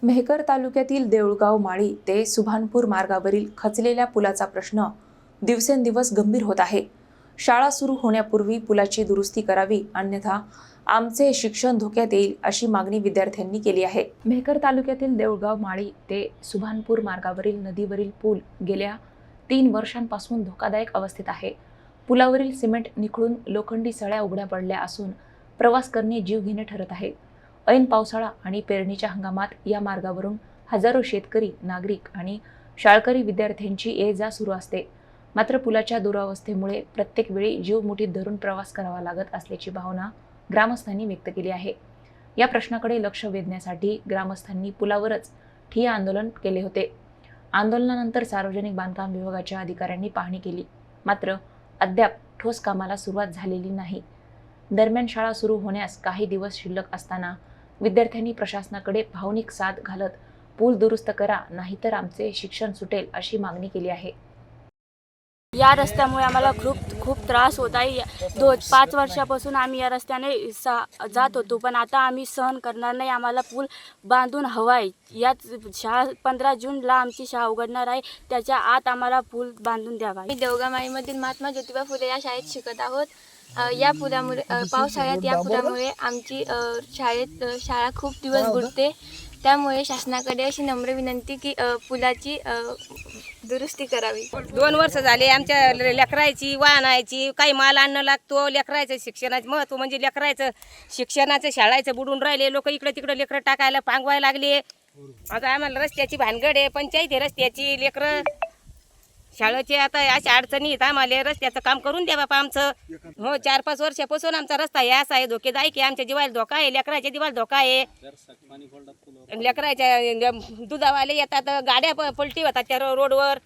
मेहकर तालुक्यातील देऊळगाव माळी ते सुभानपूर मार्गावरील खचलेल्या पुलाचा प्रश्न दिवसेंदिवस गंभीर होत आहे। शाळा सुरू होण्यापूर्वी पुलाची दुरुस्ती करावी, अन्यथा आमचे शिक्षण धोक्यात येईल अशी मागणी विद्यार्थ्यांनी केली आहे। मेहकर तालुक्यातील देऊळगाव माळी ते सुभानपूर मार्गावरील नदीवरील पूल गेल्या 3 वर्षांपासून धोकादायक अवस्थेत आहे। पुलावरील सिमेंट निखळून लोखंडी सळ्या उघड्या पडल्या असून प्रवास करणे जीवघेणे ठरत आहे। ऐन पावसाळा आणि पेरणीच्या हंगामात या मार्गावरून हजारो शेतकरी, नागरिक आणि शाळकरी विद्यार्थ्यांची ये-जा सुरू असते। मात्र पुलाच्या दुरावस्थेमुळे प्रत्येक वेळी जीव मुठीत धरून प्रवास करावा लागत असल्याची भावना ग्रामस्थांनी व्यक्त केली आहे। या प्रश्नाकडे लक्ष वेधण्यासाठी ग्रामस्थांनी पुलावरच ठिय्या आंदोलन केले होते। आंदोलनानंतर सार्वजनिक बांधकाम विभागाच्या अधिकाऱ्यांनी पाहणी केली, मात्र अद्याप ठोस कामाला सुरुवात झालेली नाही। दरम्यान शाळा सुरू होण्यास काही दिवस शिल्लक असताना विद्यार्थ्यांनी प्रशासनाकडे भावनिक साथ घालत पूल दुरुस्त करा, नाहीतर आमचे शिक्षण सुटेल अशी मागणी केली आहे। या रस्त्यामुळे आम्हाला खूप त्रास होत आहे। 5 वर्षापासून आम्ही या रस्त्याने जात होतो, पण आता आम्ही सहन करणार नाही। आम्हाला पूल बांधून हवा आहे। याच शाळा 15 जूनला आमची शाळा उघडणार आहे, त्याच्या आत आम्हाला पूल बांधून द्यावा। मी देऊळगाव माळीमधील महात्मा ज्योतिबा फुले या शाळेत शिकत आहोत। या पुलामुळे पावसाळ्यात या पुलामुळे आमची शाळा खूप दिवस बुडते। त्यामुळे शासनाकडे अशी नम्र विनंती की पुलाची दुरुस्ती करावी। 2 वर्ष झाले आमच्या लेकरायची वाहनायची काही माल आणणं लागतो। लेकरायचं शिक्षणाचं महत्त्व म्हणजे लेकरायचं शिक्षणाचं शाळायचं बुडून राहिले। लोक इकडे तिकडे लेकरं टाकायला पांगवायला लागले। आता आम्हाला रस्त्याची भानगड आहे, पंचायती रस्त्याची लेकरं शाळेचे आता अशा अडचणी येत। आम्हाला रस्त्याचं काम करून द्या बापा आमचं। हो, 4-5 वर्षापासून आमचा रस्ता यासा आहे, धोकेदायक आहे। आमच्या जीवाला धोका आहे, लेकराच्या जीवाला धोका आहे। लेकराच्या दुधावाले येतात, गाड्या पलटी होतात त्या रोडवर।